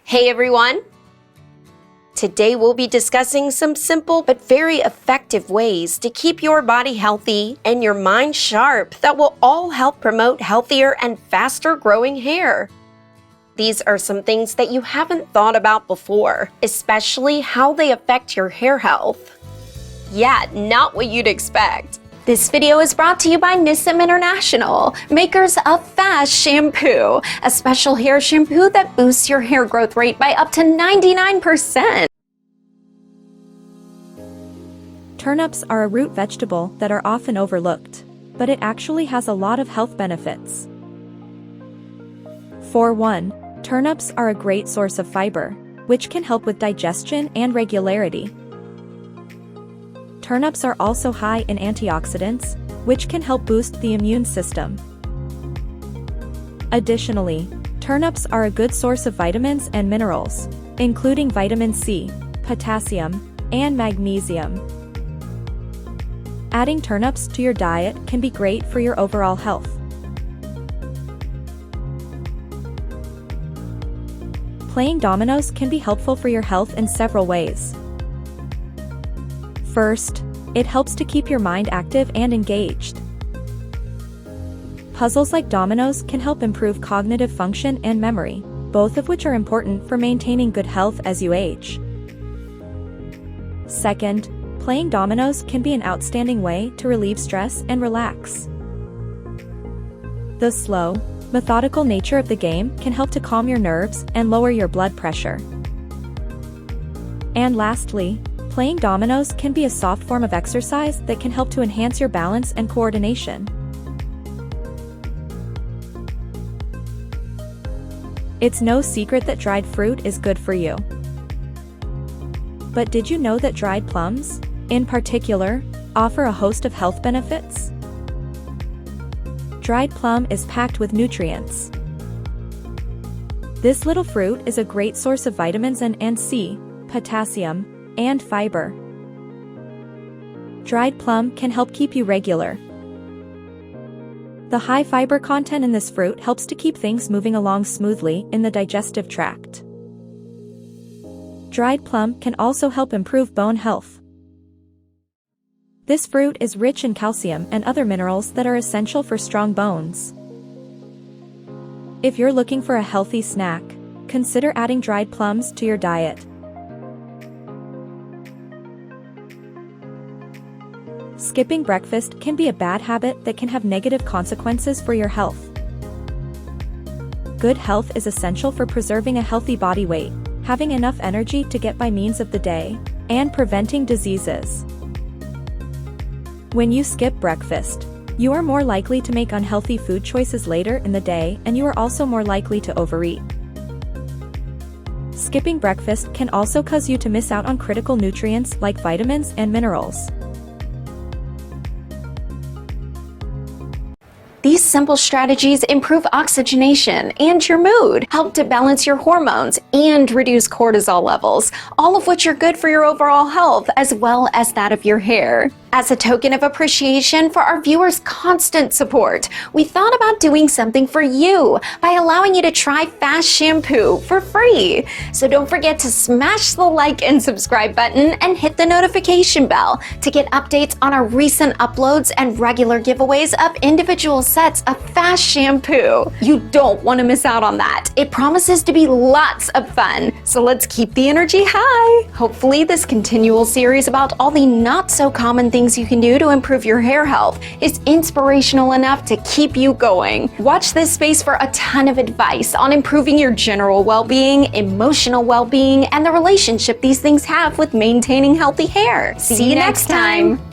Hey everyone! Today we'll be discussing some simple but very effective ways to keep your body healthy and your mind sharp that will all help promote healthier and faster growing hair. These are some things that you haven't thought about before, especially how they affect your hair health. Yeah, not what you'd expect. This video is brought to you by Nissim International, makers of F.A.S.T shampoo, a special hair shampoo that boosts your hair growth rate by up to 99%. Turnips are a root vegetable that are often overlooked, but it actually has a lot of health benefits. For one, turnips are a great source of fiber, which can help with digestion and regularity. Turnips are also high in antioxidants, which can help boost the immune system. Additionally, turnips are a good source of vitamins and minerals, including vitamin C, potassium, and magnesium. Adding turnips to your diet can be great for your overall health. Playing dominoes can be helpful for your health in several ways. First, it helps to keep your mind active and engaged. Puzzles like dominoes can help improve cognitive function and memory, both of which are important for maintaining good health as you age. Second, playing dominoes can be an outstanding way to relieve stress and relax. The slow, methodical nature of the game can help to calm your nerves and lower your blood pressure. And lastly, playing dominoes can be a soft form of exercise that can help to enhance your balance and coordination. It's no secret that dried fruit is good for you. But did you know that dried plums, in particular, offer a host of health benefits? Dried plum is packed with nutrients. This little fruit is a great source of vitamins and C, potassium, and fiber. Dried plum can help keep you regular. The high fiber content in this fruit helps to keep things moving along smoothly in the digestive tract. Dried plum can also help improve bone health. This fruit is rich in calcium and other minerals that are essential for strong bones. If you're looking for a healthy snack, consider adding dried plums to your diet. Skipping breakfast can be a bad habit that can have negative consequences for your health. Good health is essential for preserving a healthy body weight, having enough energy to get by means of the day, and preventing diseases. When you skip breakfast, you are more likely to make unhealthy food choices later in the day, and you are also more likely to overeat. Skipping breakfast can also cause you to miss out on critical nutrients like vitamins and minerals. These simple strategies improve oxygenation and your mood, help to balance your hormones, and reduce cortisol levels, all of which are good for your overall health as well as that of your hair. As a token of appreciation for our viewers' constant support, we thought about doing something for you by allowing you to try F.A.S.T shampoo for free. So don't forget to smash the like and subscribe button and hit the notification bell to get updates on our recent uploads and regular giveaways of individual sets of F.A.S.T shampoo. You don't want to miss out on that. It promises to be lots of fun, so let's keep the energy high. Hopefully this continual series about all the not so common things you can do to improve your hair health is inspirational enough to keep you going. Watch this space for a ton of advice on improving your general well-being, emotional well-being, and the relationship these things have with maintaining healthy hair. See you next time.